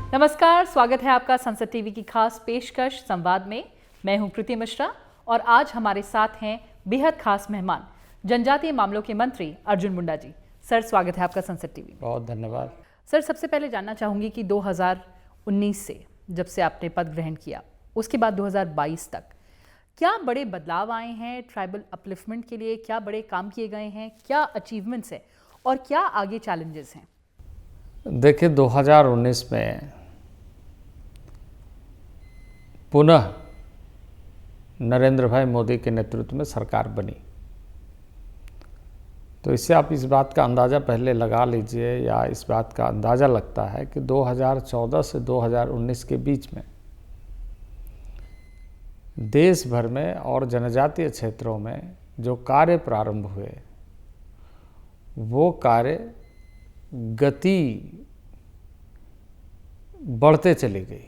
नमस्कार, स्वागत है आपका संसद टीवी की खास पेशकश संवाद में। मैं हूं कृति मिश्रा और आज हमारे साथ हैं बेहद खास मेहमान, जनजातीय मामलों के मंत्री अर्जुन मुंडा जी। सर, स्वागत है आपका संसद टीवी में। बहुत धन्यवाद। सर, सबसे पहले जानना चाहूंगी कि 2019 से जब से आपने पद ग्रहण किया, उसके बाद 2022 तक क्या बड़े बदलाव आए हैं ट्राइबल अपलिफ्टमेंट के लिए? क्या बड़े काम किए गए हैं? क्या अचीवमेंट्स हैं और क्या आगे चैलेंजेस हैं? देखिए, 2019 में पुनः नरेंद्र भाई मोदी के नेतृत्व में सरकार बनी, तो इससे आप इस बात का अंदाज़ा पहले लगा लीजिए, या इस बात का अंदाज़ा लगता है कि 2014 से 2019 के बीच में देश भर में और जनजातीय क्षेत्रों में जो कार्य प्रारंभ हुए, वो कार्य गति बढ़ते चली गई।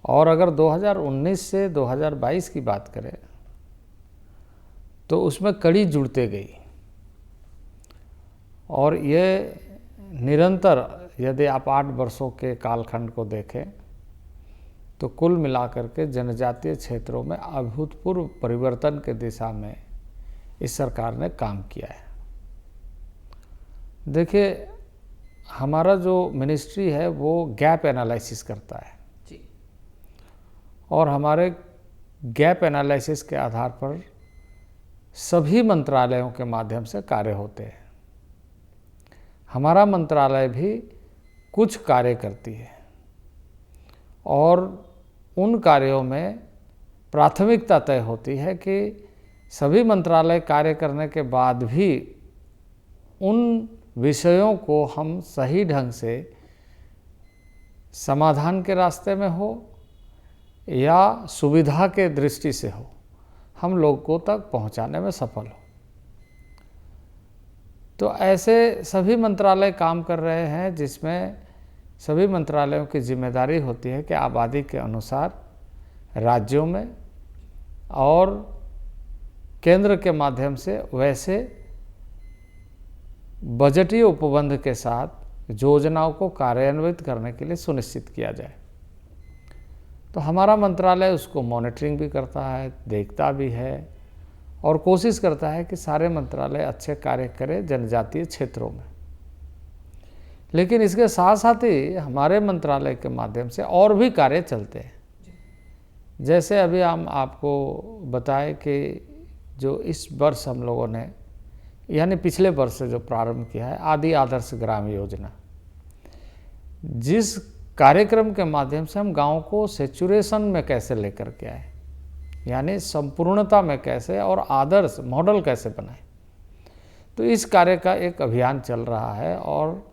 और अगर 2019 से 2022 की बात करें तो उसमें कड़ी जुड़ते गई, और ये निरंतर, यदि आप 8 वर्षों के कालखंड को देखें तो कुल मिलाकर के जनजातीय क्षेत्रों में अभूतपूर्व परिवर्तन के दिशा में इस सरकार ने काम किया है। देखिए, हमारा जो मिनिस्ट्री है वो गैप एनालिसिस करता है जी, और हमारे गैप एनालिसिस के आधार पर सभी मंत्रालयों के माध्यम से कार्य होते हैं। हमारा मंत्रालय भी कुछ कार्य करती है और उन कार्यों में प्राथमिकता तय होती है कि सभी मंत्रालय कार्य करने के बाद भी उन विषयों को हम सही ढंग से समाधान के रास्ते में हो या सुविधा के दृष्टि से हो, हम लोगों तक पहुंचाने में सफल हो। तो ऐसे सभी मंत्रालय काम कर रहे हैं, जिसमें सभी मंत्रालयों की जिम्मेदारी होती है कि आबादी के अनुसार राज्यों में और केंद्र के माध्यम से वैसे बजटीय उपबंध के साथ योजनाओं को कार्यान्वित करने के लिए सुनिश्चित किया जाए। तो हमारा मंत्रालय उसको मॉनिटरिंग भी करता है, देखता भी है और कोशिश करता है कि सारे मंत्रालय अच्छे कार्य करें जनजातीय क्षेत्रों में। लेकिन इसके साथ साथ ही हमारे मंत्रालय के माध्यम से और भी कार्य चलते हैं। जैसे अभी हम आपको बताएं कि जो इस वर्ष हम लोगों ने, यानी पिछले वर्ष से जो प्रारंभ किया है, आदि आदर्श ग्राम योजना, जिस कार्यक्रम के माध्यम से हम गाँव को सेचुरेशन में कैसे लेकर के आए, यानी संपूर्णता में कैसे और आदर्श मॉडल कैसे बनाए, तो इस कार्य का एक अभियान चल रहा है। और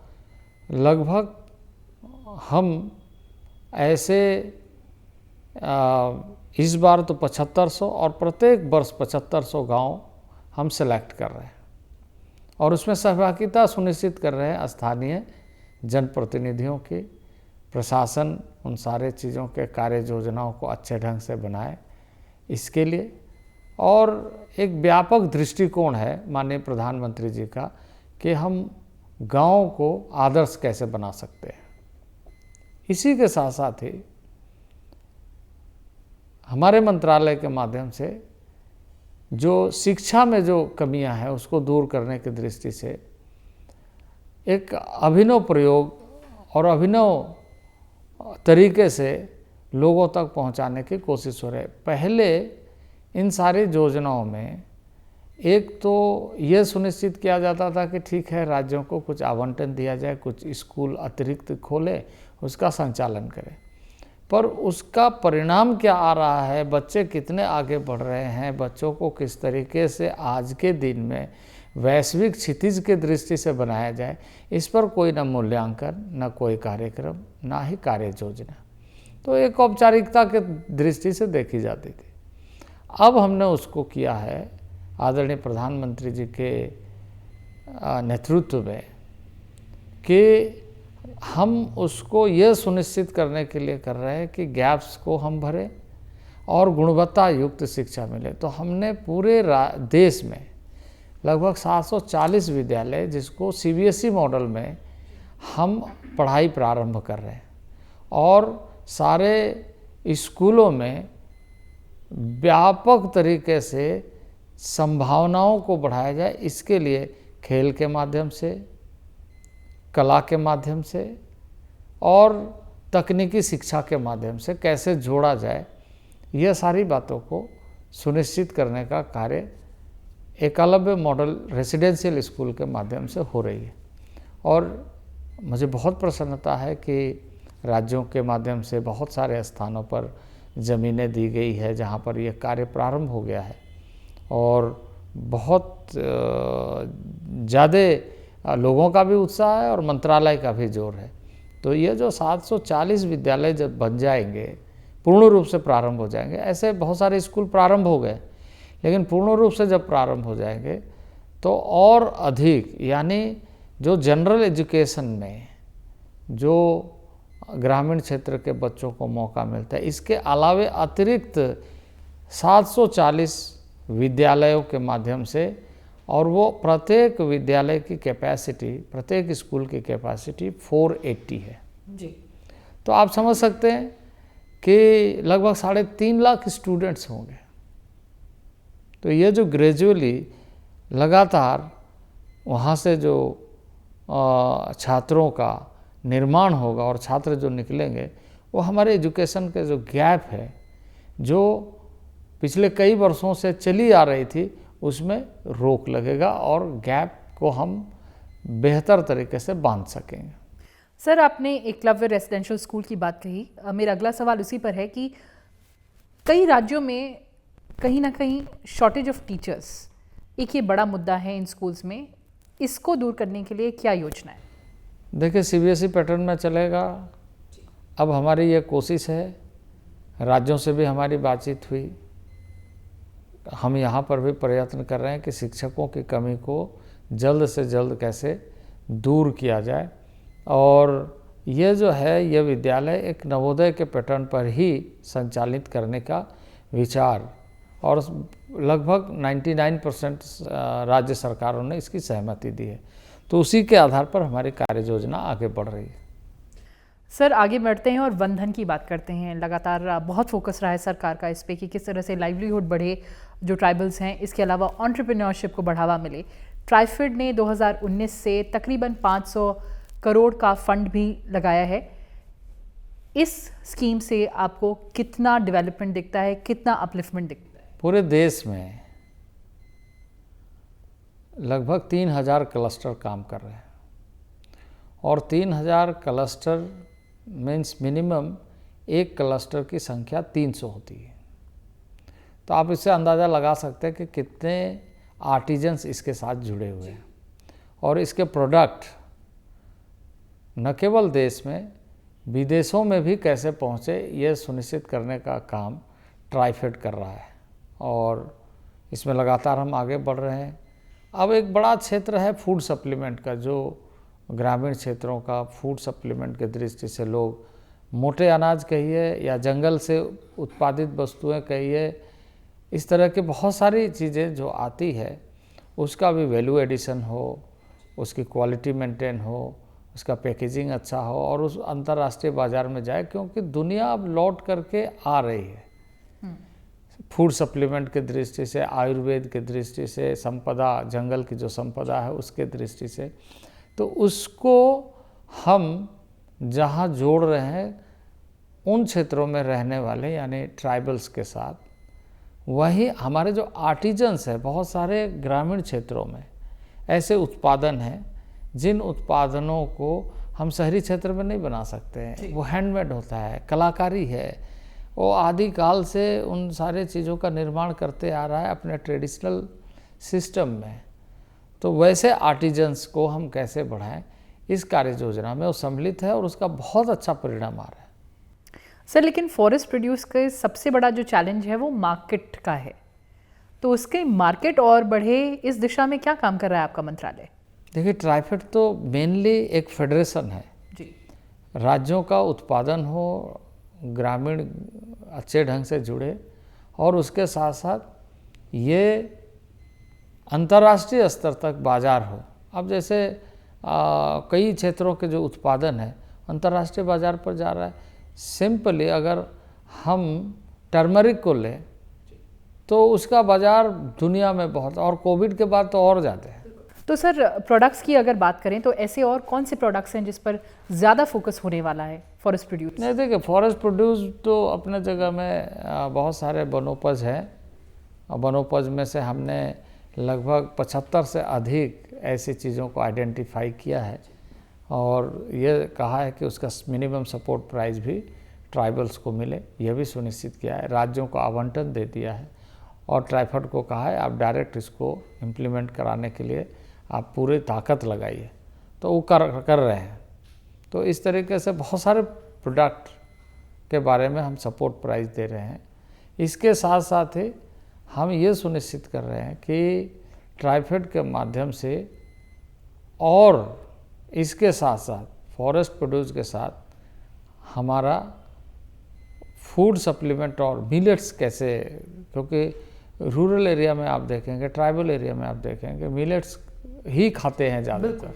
लगभग हम ऐसे इस बार तो 7500 और प्रत्येक वर्ष 7500 गांव हम सेलेक्ट कर रहे हैं और उसमें सहभागिता सुनिश्चित कर रहे हैं स्थानीय जनप्रतिनिधियों की। प्रशासन उन सारे चीज़ों के कार्य योजनाओं को अच्छे ढंग से बनाए इसके लिए। और एक व्यापक दृष्टिकोण है माननीय प्रधानमंत्री जी का कि हम गाँव को आदर्श कैसे बना सकते हैं। इसी के साथ साथ ही हमारे मंत्रालय के माध्यम से जो शिक्षा में जो कमियां हैं उसको दूर करने की दृष्टि से एक अभिनव प्रयोग और अभिनव तरीके से लोगों तक पहुंचाने की कोशिश हो रही है। पहले इन सारी योजनाओं में एक तो ये सुनिश्चित किया जाता था कि ठीक है, राज्यों को कुछ आवंटन दिया जाए, कुछ स्कूल अतिरिक्त खोले, उसका संचालन करें, पर उसका परिणाम क्या आ रहा है, बच्चे कितने आगे बढ़ रहे हैं, बच्चों को किस तरीके से आज के दिन में वैश्विक क्षितिज के दृष्टि से बनाया जाए, इस पर कोई न मूल्यांकन, न कोई कार्यक्रम, ना ही कार्य योजना। तो एक औपचारिकता के दृष्टि से देखी जाती थी। अब हमने उसको किया है आदरणीय प्रधानमंत्री जी के नेतृत्व में कि हम उसको ये सुनिश्चित करने के लिए कर रहे हैं कि गैप्स को हम भरें और गुणवत्ता युक्त शिक्षा मिले। तो हमने पूरे देश में लगभग 740 विद्यालय, जिसको सीबीएसई मॉडल में हम पढ़ाई प्रारंभ कर रहे हैं और सारे स्कूलों में व्यापक तरीके से संभावनाओं को बढ़ाया जाए। इसके लिए खेल के माध्यम से, कला के माध्यम से और तकनीकी शिक्षा के माध्यम से कैसे जोड़ा जाए, यह सारी बातों को सुनिश्चित करने का कार्य एकलव्य मॉडल रेसिडेंशियल स्कूल के माध्यम से हो रही है। और मुझे बहुत प्रसन्नता है कि राज्यों के माध्यम से बहुत सारे स्थानों पर ज़मीनें दी गई है जहाँ पर यह कार्य प्रारंभ हो गया है और बहुत ज़्यादा लोगों का भी उत्साह है और मंत्रालय का भी जोर है। तो ये जो 740 विद्यालय जब बन जाएंगे, पूर्ण रूप से प्रारंभ हो जाएंगे, ऐसे बहुत सारे स्कूल प्रारंभ हो गए, लेकिन पूर्ण रूप से जब प्रारंभ हो जाएंगे तो और अधिक, यानी जो जनरल एजुकेशन में जो ग्रामीण क्षेत्र के बच्चों को मौका मिलता है, इसके अलावे अतिरिक्त 740 विद्यालयों के माध्यम से, और वो प्रत्येक विद्यालय की कैपेसिटी, प्रत्येक स्कूल की कैपेसिटी 480 है जी। तो आप समझ सकते हैं कि लगभग 3.5 लाख स्टूडेंट्स होंगे। तो ये जो ग्रेजुअली लगातार वहाँ से जो छात्रों का निर्माण होगा और छात्र जो निकलेंगे, वो हमारे एजुकेशन के जो गैप है, जो पिछले कई वर्षों से चली आ रही थी, उसमें रोक लगेगा और गैप को हम बेहतर तरीके से बांध सकेंगे। सर, आपने एकलव्य रेसिडेंशियल स्कूल की बात कही। मेरा अगला सवाल उसी पर है कि कई राज्यों में कहीं ना कहीं शॉर्टेज ऑफ टीचर्स एक ये बड़ा मुद्दा है इन स्कूल्स में, इसको दूर करने के लिए क्या योजना है? देखिए, सीबीएसई पैटर्न में चलेगा। अब हमारी ये कोशिश है, राज्यों से भी हमारी बातचीत हुई, हम यहाँ पर भी प्रयत्न कर रहे हैं कि शिक्षकों की कमी को जल्द से जल्द कैसे दूर किया जाए। और ये जो है, ये विद्यालय एक नवोदय के पैटर्न पर ही संचालित करने का विचार, और लगभग 99% राज्य सरकारों ने इसकी सहमति दी है। तो उसी के आधार पर हमारी कार्य योजना आगे बढ़ रही है। सर, आगे बढ़ते हैं और वन धन की बात करते हैं। लगातार बहुत फोकस रहा है सरकार का इस पे कि किस तरह से लाइवलीहुड बढ़े जो ट्राइबल्स हैं, इसके अलावा एंटरप्रेन्योरशिप को बढ़ावा मिले। ट्राइफेड ने 2019 से तकरीबन 500 करोड़ का फंड भी लगाया है। इस स्कीम से आपको कितना डेवलपमेंट दिखता है, कितना अपलिफ्टमेंट दिखता है? पूरे देश में लगभग 3000 क्लस्टर काम कर रहे हैं और 3000 क्लस्टर मीन्स मिनिमम एक क्लस्टर की संख्या 300 होती है। तो आप इससे अंदाज़ा लगा सकते हैं कि कितने आर्टिजन्स इसके साथ जुड़े हुए हैं। और इसके प्रोडक्ट न केवल देश में, विदेशों में भी कैसे पहुँचे, ये सुनिश्चित करने का काम ट्राइफेड कर रहा है और इसमें लगातार हम आगे बढ़ रहे हैं। अब एक बड़ा क्षेत्र है फूड सप्लीमेंट का, जो ग्रामीण क्षेत्रों का फूड सप्लीमेंट की दृष्टि से लोग मोटे अनाज कहिए या जंगल से उत्पादित वस्तुएं कहिए, इस तरह की बहुत सारी चीज़ें जो आती है, उसका भी वैल्यू एडिशन हो, उसकी क्वालिटी मेंटेन हो, उसका पैकेजिंग अच्छा हो और उस अंतर्राष्ट्रीय बाज़ार में जाए, क्योंकि दुनिया अब लौट करके आ रही है। फूड सप्लीमेंट की दृष्टि से, आयुर्वेद की दृष्टि से, संपदा, जंगल की जो संपदा है उसके दृष्टि से, तो उसको हम जहाँ जोड़ रहे हैं उन क्षेत्रों में रहने वाले यानी ट्राइबल्स के साथ, वहीं हमारे जो आर्टिजन्स हैं, बहुत सारे ग्रामीण क्षेत्रों में ऐसे उत्पादन हैं जिन उत्पादनों को हम शहरी क्षेत्र में नहीं बना सकते हैं। वो हैंडमेड होता है, कलाकारी है, वो आदिकाल से उन सारे चीज़ों का निर्माण करते आ रहा है अपने ट्रेडिशनल सिस्टम में। तो वैसे आर्टिजन्स को हम कैसे बढ़ाएं, इस कार्य योजना में वो सम्मिलित है और उसका बहुत अच्छा परिणाम आ रहा है। सर, लेकिन फॉरेस्ट प्रोड्यूस का सबसे बड़ा जो चैलेंज है वो मार्केट का है, तो उसके मार्केट और बढ़े, इस दिशा में क्या काम कर रहा है आपका मंत्रालय? देखिए, ट्राइफेड तो मेनली एक फेडरेशन है जी। राज्यों का उत्पादन हो, ग्रामीण अच्छे ढंग से जुड़े और उसके साथ साथ ये अंतर्राष्ट्रीय स्तर तक बाजार हो। अब जैसे कई क्षेत्रों के जो उत्पादन है अंतर्राष्ट्रीय बाजार पर जा रहा है। सिंपली अगर हम टर्मरिक को लें तो उसका बाजार दुनिया में बहुत, और कोविड के बाद तो और ज़्यादा है। तो सर प्रोडक्ट्स की अगर बात करें तो ऐसे और कौन से प्रोडक्ट्स हैं जिस पर ज़्यादा फोकस होने वाला है फॉरेस्ट प्रोड्यूस? नहीं, देखिए फॉरेस्ट प्रोड्यूस तो अपने जगह में बहुत सारे वनोपज हैं, और वनोपज में से हमने लगभग 75 से अधिक ऐसी चीज़ों को आइडेंटिफाई किया है, और ये कहा है कि उसका मिनिमम सपोर्ट प्राइस भी ट्राइबल्स को मिले, यह भी सुनिश्चित किया है। राज्यों को आवंटन दे दिया है, और ट्राइफेड को कहा है आप डायरेक्ट इसको इम्प्लीमेंट कराने के लिए आप पूरी ताकत लगाइए, तो वो कर रहे हैं। तो इस तरीके से बहुत सारे प्रोडक्ट के बारे में हम सपोर्ट प्राइस दे रहे हैं। इसके साथ साथ ही हम ये सुनिश्चित कर रहे हैं कि ट्राइफेड के माध्यम से, और इसके साथ साथ फॉरेस्ट प्रोड्यूस के साथ हमारा फूड सप्लीमेंट और मिलेट्स कैसे, क्योंकि रूरल एरिया में आप देखेंगे, ट्राइबल एरिया में आप देखेंगे मिलेट्स ही खाते हैं ज़्यादातर,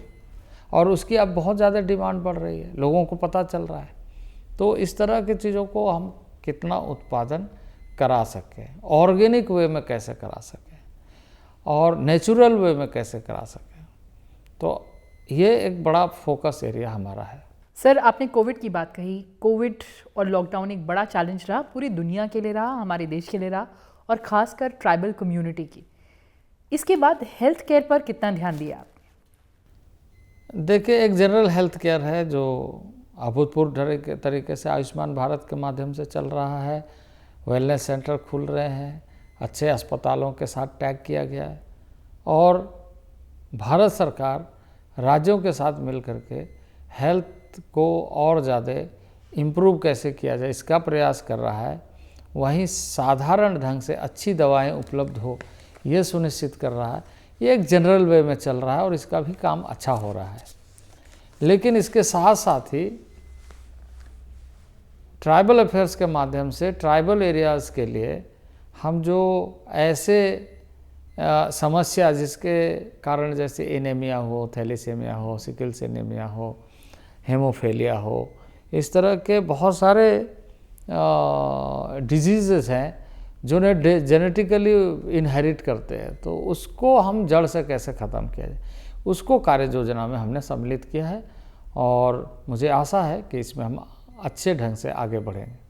और उसकी अब बहुत ज़्यादा डिमांड बढ़ रही है, लोगों को पता चल रहा है। तो इस तरह की चीज़ों को हम कितना उत्पादन करा सकें, ऑर्गेनिक वे में कैसे करा सकें, और नेचुरल वे में कैसे करा सकें, तो ये एक बड़ा फोकस एरिया हमारा है। सर आपने कोविड की बात कही। कोविड और लॉकडाउन एक बड़ा चैलेंज रहा, पूरी दुनिया के लिए रहा, हमारे देश के लिए रहा, और ख़ासकर ट्राइबल कम्युनिटी की। इसके बाद हेल्थ केयर पर कितना ध्यान दिया आपने? देखिए, एक जनरल हेल्थ केयर है जो अभूतपूर्व तरीके से आयुष्मान भारत के माध्यम से चल रहा है। वेलनेस सेंटर खुल रहे हैं, अच्छे अस्पतालों के साथ टैग किया गया है, और भारत सरकार राज्यों के साथ मिल करके हेल्थ को और ज़्यादा इम्प्रूव कैसे किया जाए इसका प्रयास कर रहा है। वहीं साधारण ढंग से अच्छी दवाएं उपलब्ध हो ये सुनिश्चित कर रहा है। ये एक जनरल वे में चल रहा है, और इसका भी काम अच्छा हो रहा है। लेकिन इसके साथ साथ ही ट्राइबल अफेयर्स के माध्यम से ट्राइबल एरियाज़ के लिए हम जो ऐसे समस्या जिसके कारण, जैसे एनीमिया हो, थैलेसीमिया हो, सिकल्स एनीमिया हो, हेमोफीलिया हो, इस तरह के बहुत सारे डिजीज़ हैं जो ने जेनेटिकली इनहेरिट करते हैं, तो उसको हम जड़ से कैसे ख़त्म किया जाए, उसको कार्य योजना में हमने सम्मिलित किया है, और मुझे आशा है कि इसमें हम अच्छे ढंग से आगे बढ़ेंगे।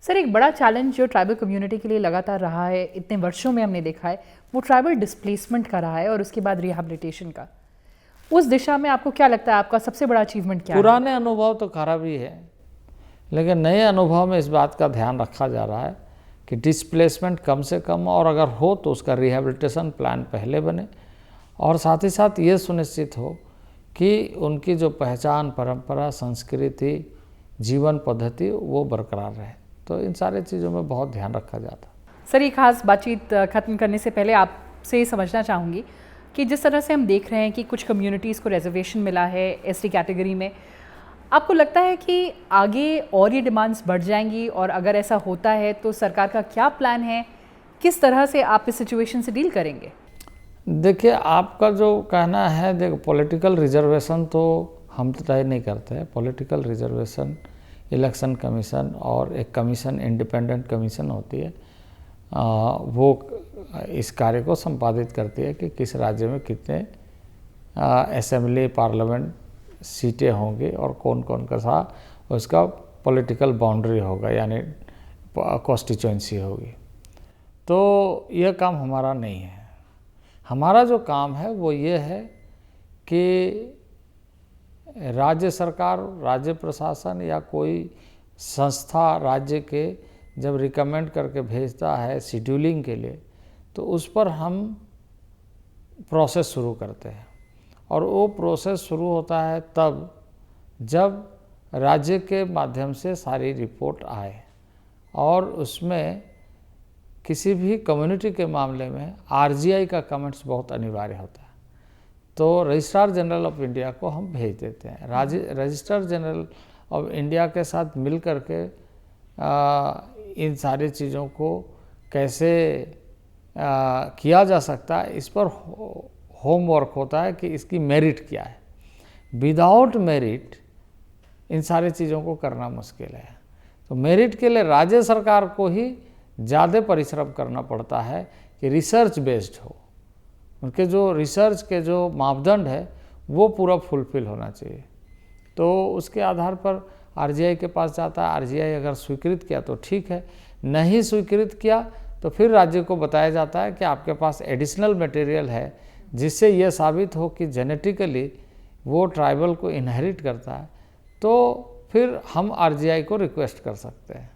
सर एक बड़ा चैलेंज जो ट्राइबल कम्युनिटी के लिए लगातार रहा है, इतने वर्षों में हमने देखा है, वो ट्राइबल डिस्प्लेसमेंट का रहा है, और उसके बाद रिहैबिलिटेशन का। उस दिशा में आपको क्या लगता है, आपका सबसे बड़ा अचीवमेंट क्या है? पुराने अनुभव तो खराब ही है, लेकिन नए अनुभव में इस बात का ध्यान रखा जा रहा है कि डिस्प्लेसमेंट कम से कम, और अगर हो तो उसका रिहैबिलिटेशन प्लान पहले बने, और साथ ही साथ ये सुनिश्चित हो कि उनकी जो पहचान, परंपरा, संस्कृति, जीवन पद्धति वो बरकरार रहे। तो इन सारी चीज़ों में बहुत ध्यान रखा जाता है। सर ये खास बातचीत ख़त्म करने से पहले आपसे ये समझना चाहूँगी कि जिस तरह से हम देख रहे हैं कि कुछ कम्युनिटीज़ को रिजर्वेशन मिला है एसटी कैटेगरी में, आपको लगता है कि आगे और ये डिमांड्स बढ़ जाएंगी, और अगर ऐसा होता है तो सरकार का क्या प्लान है, किस तरह से आप इस सिचुएशन से डील करेंगे? देखिए, आपका जो कहना है, देखो पॉलिटिकल रिजर्वेशन तो हम तय नहीं करते हैं। पॉलिटिकल रिजर्वेशन इलेक्शन कमीशन और एक कमीशन, इंडिपेंडेंट कमीशन होती है, वो इस कार्य को संपादित करती है कि किस राज्य में कितने असेंबली, पार्लियामेंट सीटें होंगी, और कौन कौन का सा उसका पॉलिटिकल बाउंड्री होगा, यानी कॉन्स्टिट्यूएंसी होगी। तो यह काम हमारा नहीं है। हमारा जो काम है वो ये है कि राज्य सरकार, राज्य प्रशासन या कोई संस्था राज्य के जब रिकमेंड करके भेजता है शेड्यूलिंग के लिए, तो उस पर हम प्रोसेस शुरू करते हैं, और वो प्रोसेस शुरू होता है तब जब राज्य के माध्यम से सारी रिपोर्ट आए, और उसमें किसी भी कम्युनिटी के मामले में आरजीआई का कमेंट्स बहुत अनिवार्य होता है। तो रजिस्ट्रार जनरल ऑफ इंडिया को हम भेज देते हैं। रजिस्ट्रार जनरल ऑफ इंडिया के साथ मिल कर के इन सारी चीज़ों को कैसे किया जा सकता है, इस पर होमवर्क होता है कि इसकी मेरिट क्या है। विदाउट मेरिट इन सारी चीज़ों को करना मुश्किल है। तो मेरिट के लिए राज्य सरकार को ही ज़्यादा परिश्रम करना पड़ता है कि रिसर्च बेस्ड हो, उनके जो रिसर्च के जो मापदंड है वो पूरा फुलफिल होना चाहिए। तो उसके आधार पर आरजीआई के पास जाता है, आरजीआई अगर स्वीकृत किया तो ठीक है, नहीं स्वीकृत किया तो फिर राज्य को बताया जाता है कि आपके पास एडिशनल मटेरियल है जिससे यह साबित हो कि जेनेटिकली वो ट्राइबल को इनहेरिट करता है, तो फिर हम आरजीआई को रिक्वेस्ट कर सकते हैं।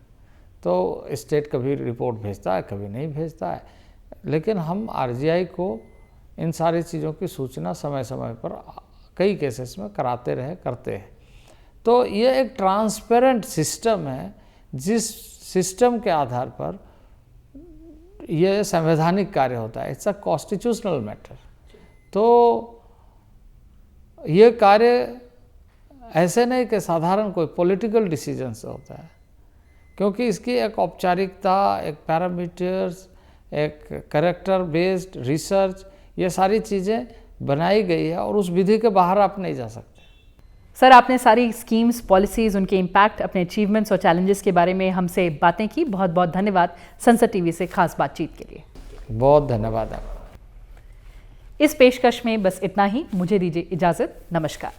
तो स्टेट कभी रिपोर्ट भेजता है, कभी नहीं भेजता है, लेकिन हम आरजीआई को इन सारी चीज़ों की सूचना समय समय पर कई केसेस में कराते रहे, करते हैं। तो ये एक ट्रांसपेरेंट सिस्टम है, जिस सिस्टम के आधार पर यह संवैधानिक कार्य होता है। It's a constitutional matter. तो ये कार्य ऐसे नहीं कि साधारण कोई पॉलिटिकल डिसीजन से होता है, क्योंकि इसकी एक औपचारिकता, एक पैरामीटर्स, एक कैरेक्टर बेस्ड रिसर्च, ये सारी चीज़ें बनाई गई है और उस विधि के बाहर आप नहीं जा सकते। सर, आपने सारी स्कीम्स, पॉलिसीज़, उनके इम्पैक्ट, अपने अचीवमेंट्स और चैलेंजेस के बारे में हमसे बातें की। बहुत बहुत धन्यवाद संसद टीवी से खास बातचीत के लिए। बहुत धन्यवाद आपका। इस पेशकश में बस इतना ही। मुझे दीजिए इजाज़त। नमस्कार।